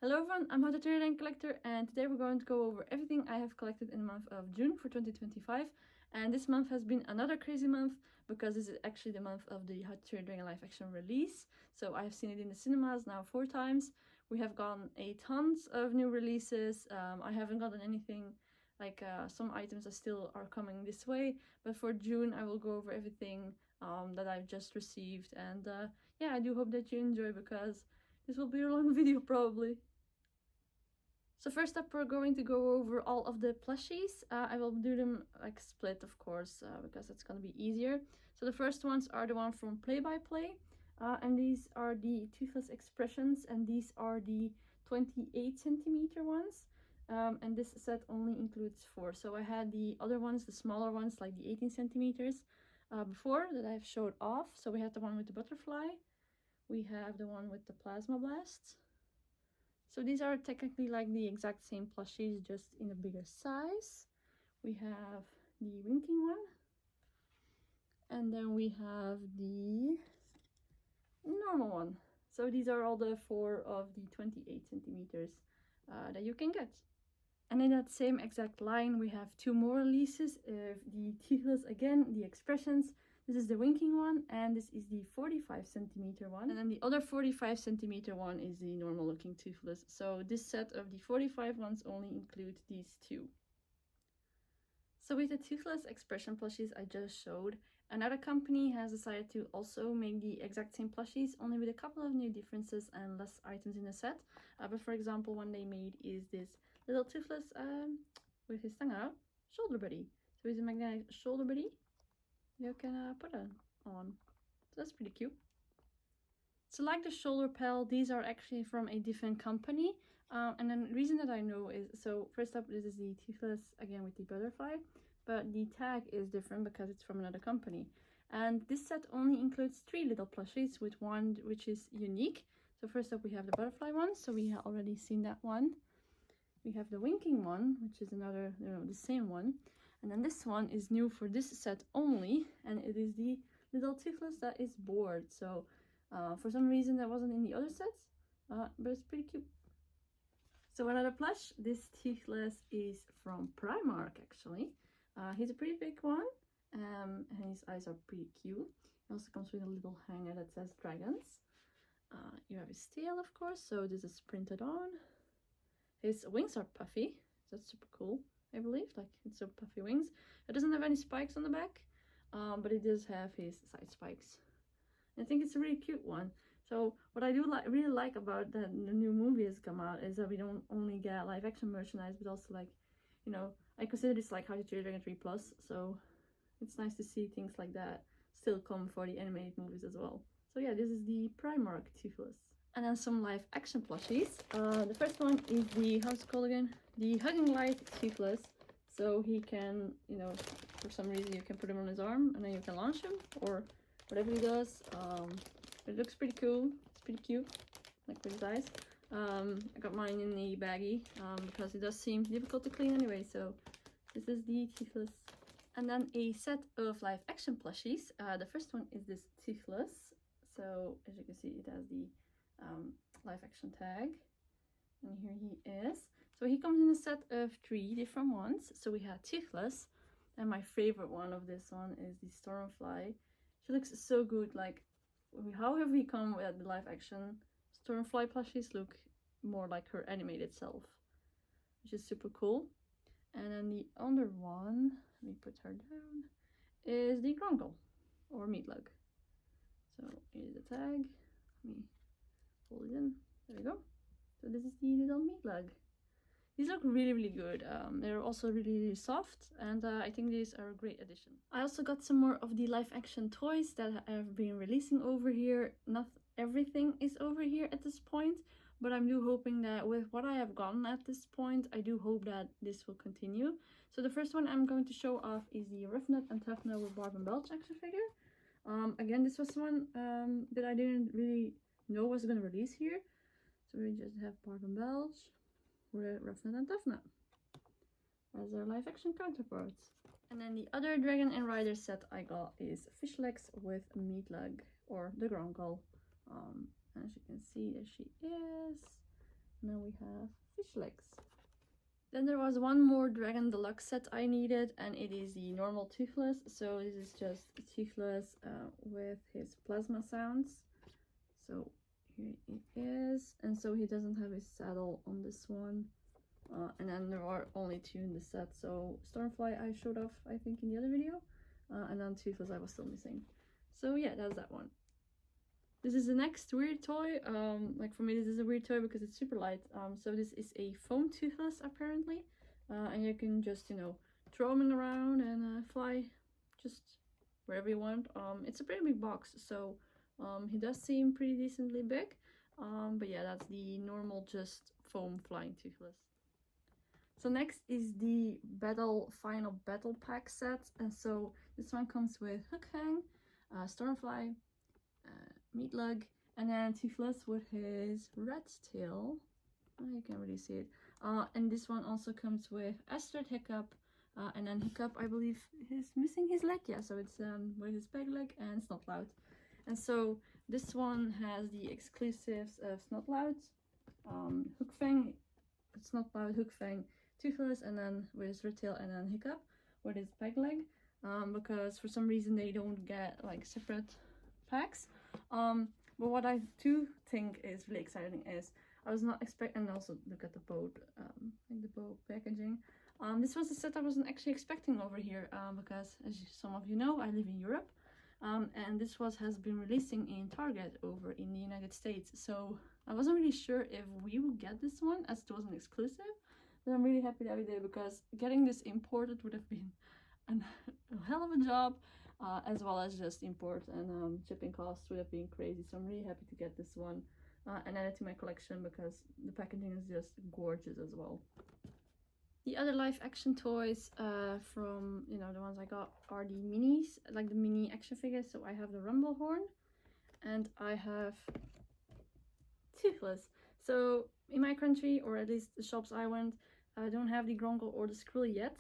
Hello everyone, I'm HTTYD collector, and today we're going to go over everything I have collected in the month of June for 2025. And this month has been another crazy month because this is actually the month of the HTTYD live action release. So I have seen it in the cinemas now 4 times. We have gotten a tons of new releases. I haven't gotten anything like some items are coming this way, but for June I will go over everything that I've just received. And yeah, I do hope that you enjoy because this will be a long video probably. So first up, we're going to go over all of the plushies. I will do them like split, of course, because it's going to be easier. So the first ones are the one from Play by Play, and these are the Toothless Expressions, and these are the 28 centimeter ones. And this set only includes 4. So I had the other ones, the smaller ones, like the 18 centimeters before that I've showed off. So we have the one with the butterfly. We have the one with the plasma blast. So these are technically like the exact same plushies, just in a bigger size. We have the winking one. And then we have the normal one. So these are all the 4 of the 28 centimeters that you can get. And in that same exact line, we have 2 more releases of the Toothless again, the Expressions. This is the winking one, and this is the 45 centimeter one. And then the other 45 centimeter one is the normal looking Toothless. So this set of the 45 ones only include these 2. So with the Toothless Expression plushies I just showed, another company has decided to also make the exact same plushies, only with a couple of new differences and less items in the set. But for example, one they made is this little Toothless with his tongue out shoulder buddy. So he's a magnetic shoulder buddy. You can put it on. So that's pretty cute. So like the shoulder pal, these are actually from a different company. And then the reason that I know is, so first up, this is the Toothless again with the butterfly, but the tag is different because it's from another company. And this set only includes 3 little plushies with one which is unique. So first up we have the butterfly one, so we have already seen that one. We have the winking one, which is another, the same one. And then this one is new for this set only, and it is the little Toothless that is bored. So for some reason that wasn't in the other sets, but it's pretty cute. So another plush, this Toothless is from Primark actually. He's a pretty big one, and his eyes are pretty cute. It also comes with a little hanger that says dragons. You have his tail, of course, so this is printed on. His wings are puffy, that's super cool, I believe, like it's so puffy wings. It doesn't have any spikes on the back, but it does have his side spikes. I think it's a really cute one. So what I do really like about that the new movie has come out is that we don't only get live action merchandise, but also like, I consider this like How to Train Your Dragon 3+, so it's nice to see things like that still come for the animated movies as well. So yeah, this is the Primark Toothless. And then some live action plushies. The first one is the, how's it called again? The Hugging Light Toothless. So he can, for some reason you can put him on his arm and then you can launch him or whatever he does. It looks pretty cool. It's pretty cute, like with his eyes. I got mine in the baggie because it does seem difficult to clean anyway. So this is the Toothless. And then a set of live action plushies. The first one is this Toothless. So as you can see, it has the live action tag, and here he is. So he comes in a set of 3 different ones. So we had Toothless, and my favorite one of this one is the Stormfly. She looks so good. Like, how have we come with the live action Stormfly plushies look more like her animated self, which is super cool. And then the other one, let me put her down, is the Grungle or Meatlug. So here's the tag. Let me pull it in. There we go. So this is the little Meatlug. These look really, really good. They're also really, really soft, and I think these are a great addition. I also got some more of the live action toys that I have been releasing over here. Not everything is over here at this point, but I'm hoping that with what I have gotten at this point, I do hope that this will continue. So the first one I'm going to show off is the Rough Nut and Tough Nut with Barb and Belch action figure. Again, this was one that I didn't really know was going to release here. So we just have Barb and Belch, Rough Nut and Tough Nut as our live action counterparts. And then the other Dragon and Rider set I got is Fish Legs with Meatlug or the Grungle. As you can see, there she is. Now we have fish legs. Then there was one more Dragon Deluxe set I needed, and it is the normal Toothless. So this is just Toothless with his plasma sounds. So here it is, and so he doesn't have his saddle on this one. And then there are only 2 in the set. So Stormfly I showed off, I think, in the other video, and then Toothless I was still missing. So yeah, that's that one. This is the next weird toy. Like for me, this is a weird toy because it's super light. So this is a foam Toothless apparently, and you can just, you know, throw him around and fly just wherever you want. It's a pretty big box, so he does seem pretty decently big. But yeah, that's the normal just foam flying Toothless. So next is the Final Battle Pack set, and so this one comes with Hook Fang, Stormfly, Meatlug, and then Toothless with his red tail. Oh, you can't really see it. And this one also comes with Astrid, Hiccup, and then Hiccup, I believe, is missing his leg. Yeah, so it's with his back leg and Snotlout. And so this one has the exclusives of Snotlout, Hook Fang, Snotlout, Hook Fang, Toothless, and then with his red tail, and then Hiccup with his back leg. Because for some reason they don't get like separate packs. But what I do think is really exciting is I was not expecting, and also look at the boat, like the boat packaging. This was a set I wasn't actually expecting over here, because as some of you know, I live in Europe, and this has been releasing in Target over in the United States. So I wasn't really sure if we would get this one, as it wasn't exclusive. But I'm really happy that we did, because getting this imported would have been a hell of a job. As well as just import and shipping costs would have been crazy. So I'm really happy to get this one and add it to my collection, because the packaging is just gorgeous as well. The other live action toys from, you know, the ones I got are the minis, like the mini action figures. So I have the Rumblehorn and I have Toothless. So in my country, or at least the shops I went, I don't have the Gronkle or the Skrill yet.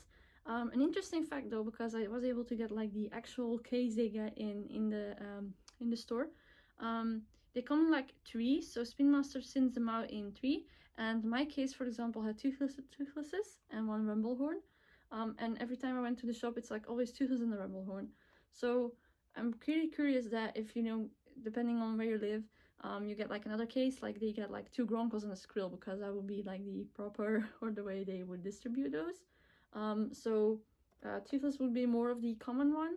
An interesting fact though, because I was able to get like the actual case they get in the store. They come in like 3, so Spin Master sends them out in 3, and my case, for example, had Toothlesses and 1 Rumblehorn. And every time I went to the shop, it's like always Toothless and the Rumblehorn. So I'm pretty curious that if, you know, depending on where you live, you get like another case, like they get like 2 Gronkles and a Skrill, because that would be like the proper, or the way they would distribute those. Toothless would be more of the common one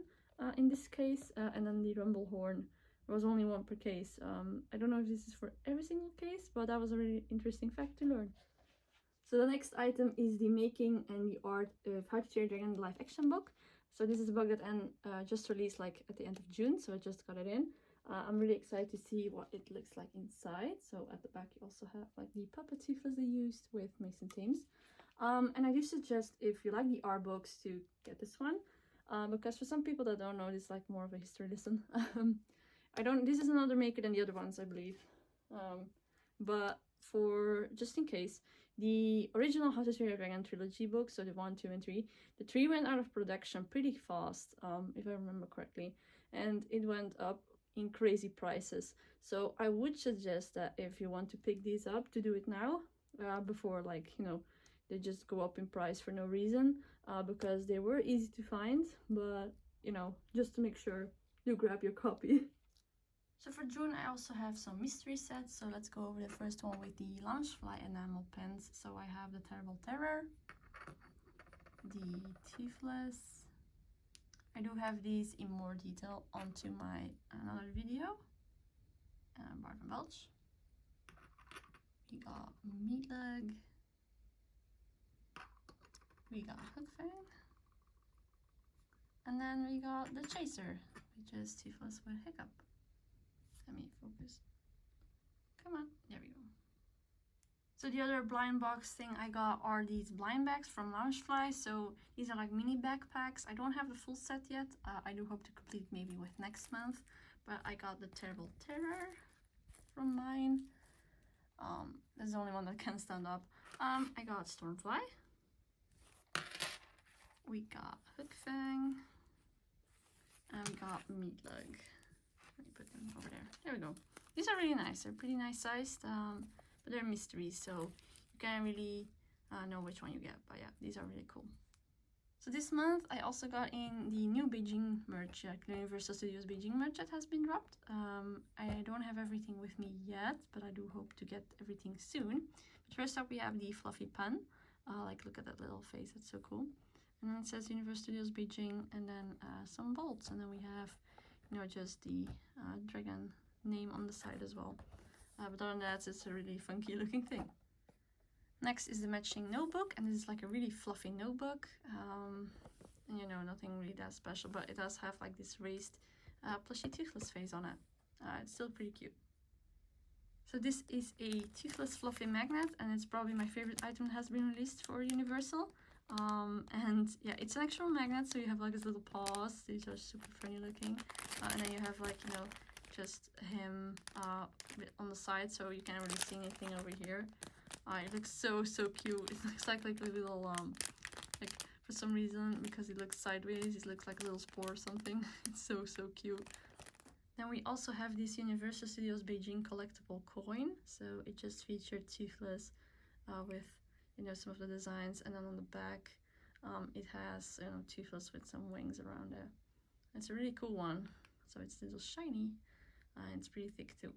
in this case, and then the Rumblehorn was only 1 per case. I don't know if this is for every single case, but that was a really interesting fact to learn. So the next item is the making and the art of How to Train Your Dragon live action book. So this is a book that just released like at the end of June, so I just got it in. I'm really excited to see what it looks like inside. So at the back you also have like the puppet Toothless they used with Mason Thames. And I do suggest, if you like the art books, to get this one, because for some people that don't know, this is like more of a history lesson. This is another maker than the other ones, I believe. But for just in case, the original How to Train Your Dragon trilogy book, so the 1, 2, and 3, the 3 went out of production pretty fast, if I remember correctly, and it went up in crazy prices. So I would suggest that if you want to pick these up, to do it now, before, like, you know, they just go up in price for no reason, because they were easy to find, but, you know, just to make sure you grab your copy. So for June I also have some mystery sets, so let's go over the first one with the Loungefly enamel pens. So I have the Terrible Terror, the Toothless. I do have these in more detail onto my another video. Barton Belch. We got Meatlug. We got Hook Fang. And then we got the Chaser, which is Toothless with Hiccup. Let me focus. Come on, there we go. So the other blind box thing I got are these blind bags from Loungefly. So these are like mini backpacks. I don't have the full set yet. I do hope to complete maybe with next month. But I got the Terrible Terror from mine. That's the only one that can stand up. I got Stormfly. We got Hook Fang. And we got Meatlug. Let me put them over there. There we go. These are really nice. They're pretty nice sized. But but they're mysteries, so you can't really know which one you get. But yeah, these are really cool. So this month I also got in the new Beijing merch, like the Universal Studios Beijing merch that has been dropped. I don't have everything with me yet, but I do hope to get everything soon. But first up we have the fluffy pen. Like, look at that little face, that's so cool. And then it says Universal Studios Beijing, and then some bolts, and then we have, you know, just the dragon name on the side as well. But other than that, it's a really funky looking thing. Next is the matching notebook, and this is like a really fluffy notebook. And you know, nothing really that special, but it does have like this raised plushy toothless face on it. It's still pretty cute. So this is a toothless fluffy magnet, and it's probably my favorite item that has been released for Universal. And yeah, it's an actual magnet, so you have like his little paws. These are super funny looking. And then you have like, you know, just him on the side, so you can't really see anything over here. It looks so cute. It looks like a little like, for some reason, because he looks sideways, it looks like a little spore or something. It's so cute. Then we also have this Universal Studios Beijing collectible coin. So it just featured toothless with, you know, some of the designs, and then on the back it has, you know, toothless with some wings around it. It's a really cool one. So it's a little shiny and it's pretty thick too.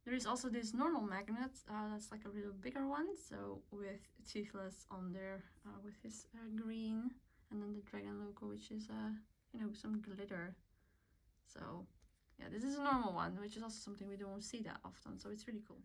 There is also this normal magnet, that's like a little bigger one, so with toothless on there, with his green, and then the dragon logo, which is, you know, some glitter. So yeah, this is a normal one, which is also something we don't see that often, so it's really cool.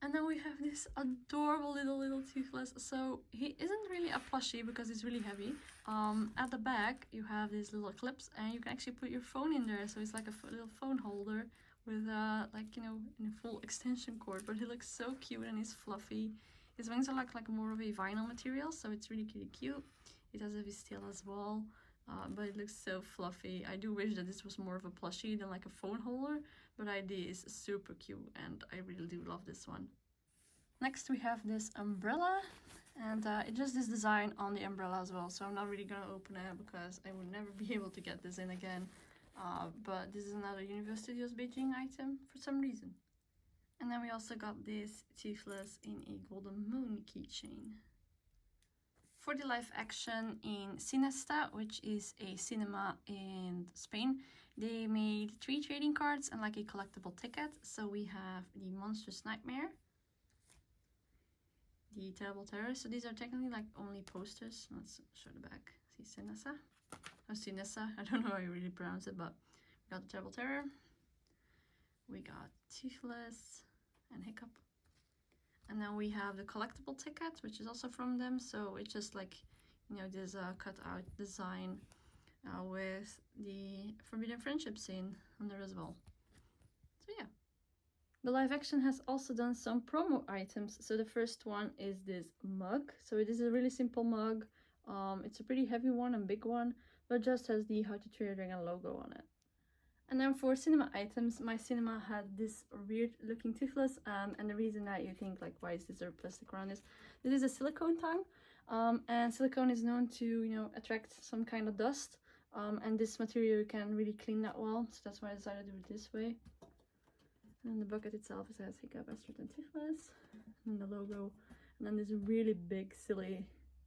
And then we have this adorable little toothless. So he isn't really a plushie because it's really heavy. At the back you have these little clips, and you can actually put your phone in there, so it's like a little phone holder with like, you know, in a full extension cord. But he looks so cute and he's fluffy. His wings are like more of a vinyl material, so it's really cute. It has a his tail as well, but it looks so fluffy. I do wish that this was more of a plushie than like a phone holder, but the idea is super cute and I really do love this one. Next we have this umbrella, and it's just this design on the umbrella as well, so I'm not really gonna open it because I would never be able to get this in again. But this is another Universal Studios Beijing item for some reason. And then we also got this toothless in a golden moon keychain. For the live action in Cinesta, which is a cinema in Spain, they made 3 trading cards and like a collectible ticket. So we have the Monstrous Nightmare, the Terrible Terror. So these are technically like only posters. Let's show the back. See Cinesa. Cinesa, I don't know how you really pronounce it, but we got the Terrible Terror, we got Toothless and Hiccup, and then we have the collectible ticket, which is also from them. So it's just like, you know, this cut out design with the Forbidden Friendship scene on there as well. So yeah. The live action has also done some promo items. So the first one is this mug. So it is a really simple mug. It's a pretty heavy one and big one, but just has the How to Train Your Dragon logo on it. And then for cinema items, my cinema had this weird looking toothless, and the reason that you think like, why is there plastic around this is a silicone tongue, and silicone is known to, you know, attract some kind of dust, and this material can really clean that well, so that's why I decided to do it this way. And then the bucket itself says Hiccup, Astrid and Toothless, and then the logo, and then this really big silly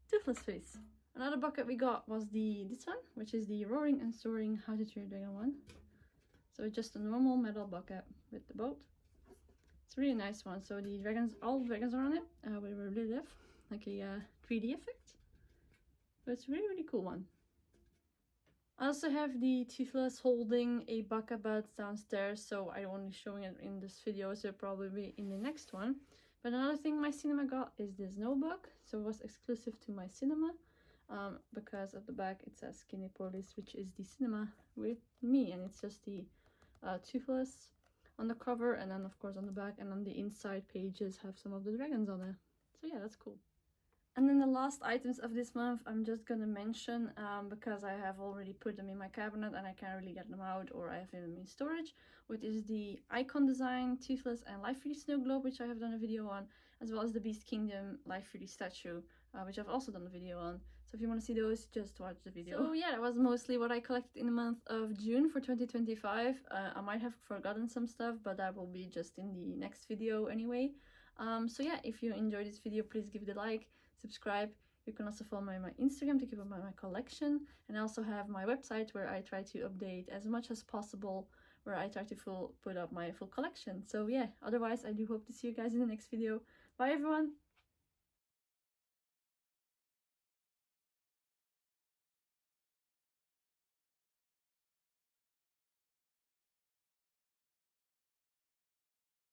toothless face. Another bucket we got was this one, which is the Roaring and Soaring How to Train Your Dragon one. So it's just a normal metal bucket with the boat. It's a really nice one. So the dragons, all the dragons are on it, where we live, like a 3D effect. But it's a really cool one. I also have the Toothless holding a bucket bat downstairs, so I'm only showing it in this video, so it'll probably be in the next one. But another thing my cinema got is this notebook, so it was exclusive to my cinema, because at the back it says Skinny Police, which is the cinema with me, and it's just the Toothless on the cover, and then of course on the back, and on the inside pages have some of the dragons on it. So yeah, that's cool. And then the last items of this month I'm just gonna mention, because I have already put them in my cabinet and I can't really get them out, or I have them in storage, which is the Icon Design Toothless and Life 3D Snow Globe, which I have done a video on, as well as the Beast Kingdom Life 3D statue, which I've also done a video on. So if you want to see those, just watch the video. So yeah, that was mostly what I collected in the month of June for 2025. I might have forgotten some stuff, but that will be just in the next video anyway. So yeah, if you enjoyed this video, please give it a like, subscribe. You can also follow my Instagram to keep up my collection, and I also have my website where I try to update as much as possible, where I try to put up my full collection. So yeah, otherwise I do hope to see you guys in the next video. Bye everyone!